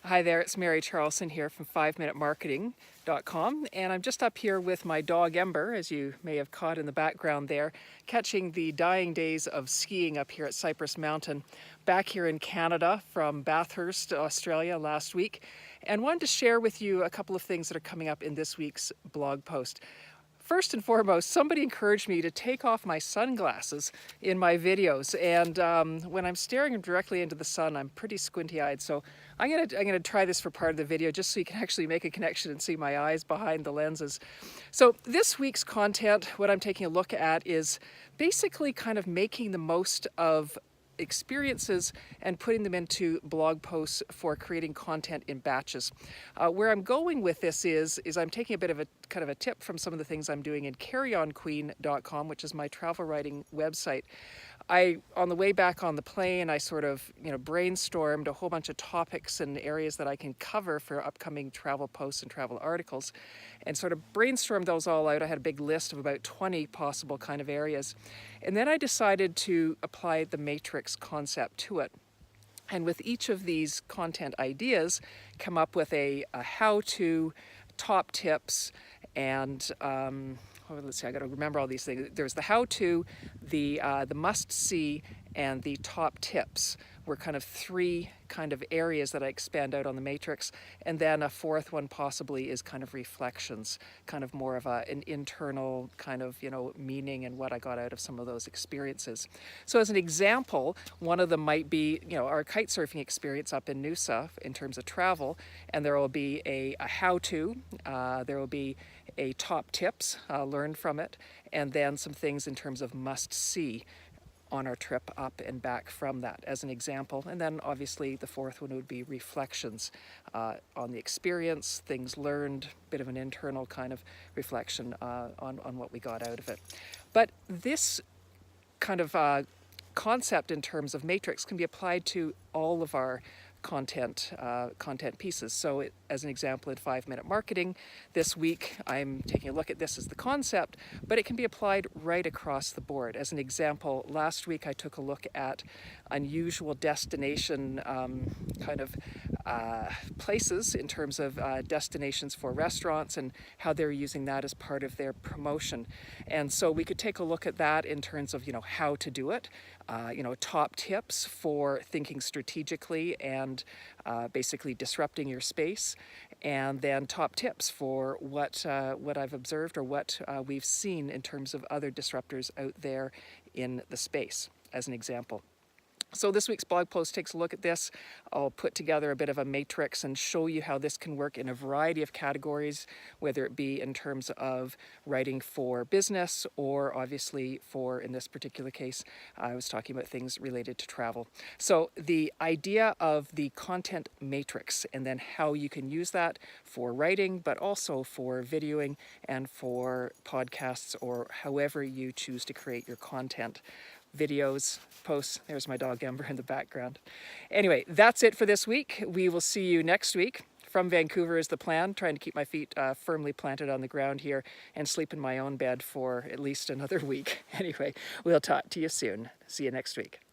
Hi there, it's Mary Charleson here from 5minutemarketing.com, and I'm just up here with my dog Ember, as you may have caught in the background there, catching the dying days of skiing up here at Cypress Mountain, back here in Canada from Bathurst, Australia last week, and wanted to share with you a couple of things that are coming up in this week's blog post. First and foremost, somebody encouraged me to take off my sunglasses in my videos, and when I'm staring directly into the sun, I'm pretty squinty-eyed, so I'm gonna try this for part of the video just so you can actually make a connection and see my eyes behind the lenses. So this week's content, what I'm taking a look at is basically kind of making the most of experiences and putting them into blog posts for creating content in batches. Where I'm going with this is I'm taking a bit of a kind of a tip from some of the things I'm doing in carryonqueen.com, which is my travel writing website. On the way back on the plane, I sort of, brainstormed a whole bunch of topics and areas that I can cover for upcoming travel posts and travel articles, and sort of brainstormed those all out. I had a big list of about 20 possible kind of areas. And then I decided to apply the matrix concept to it. And with each of these content ideas, come up with a how-to, top tips, and let's see, I got to remember all these things. There's the how-to, the must-see, and the top tips were kind of three kind of areas that I expand out on the matrix. And then a fourth one possibly is kind of reflections, kind of more of an internal kind of, meaning and what I got out of some of those experiences. So as an example, one of them might be, our kite surfing experience up in Noosa in terms of travel, and there will be a how-to, there will be a top tips learned from it, and then some things in terms of must-see on our trip up and back from that as an example. And then obviously the fourth one would be reflections on the experience, things learned, bit of an internal kind of reflection on what we got out of it. But this kind of concept in terms of matrix can be applied to all of our content pieces. So as an example, in 5-minute marketing this week, I'm taking a look at this as the concept, but it can be applied right across the board. As an example, last week I took a look at unusual destination places in terms of destinations for restaurants and how they're using that as part of their promotion. And so we could take a look at that in terms of, how to do it, top tips for thinking strategically and basically disrupting your space, and then top tips for what I've observed or what we've seen in terms of other disruptors out there in the space, as an example. So this week's blog post takes a look at this. I'll put together a bit of a matrix and show you how this can work in a variety of categories, whether it be in terms of writing for business or obviously for, in this particular case, I was talking about things related to travel. So the idea of the content matrix and then how you can use that for writing, but also for videoing and for podcasts or however you choose to create your content. Videos, posts. There's my dog Ember in the background. Anyway, that's it for this week. We will see you next week. From Vancouver is the plan, trying to keep my feet firmly planted on the ground here and sleep in my own bed for at least another week. Anyway, we'll talk to you soon. See you next week.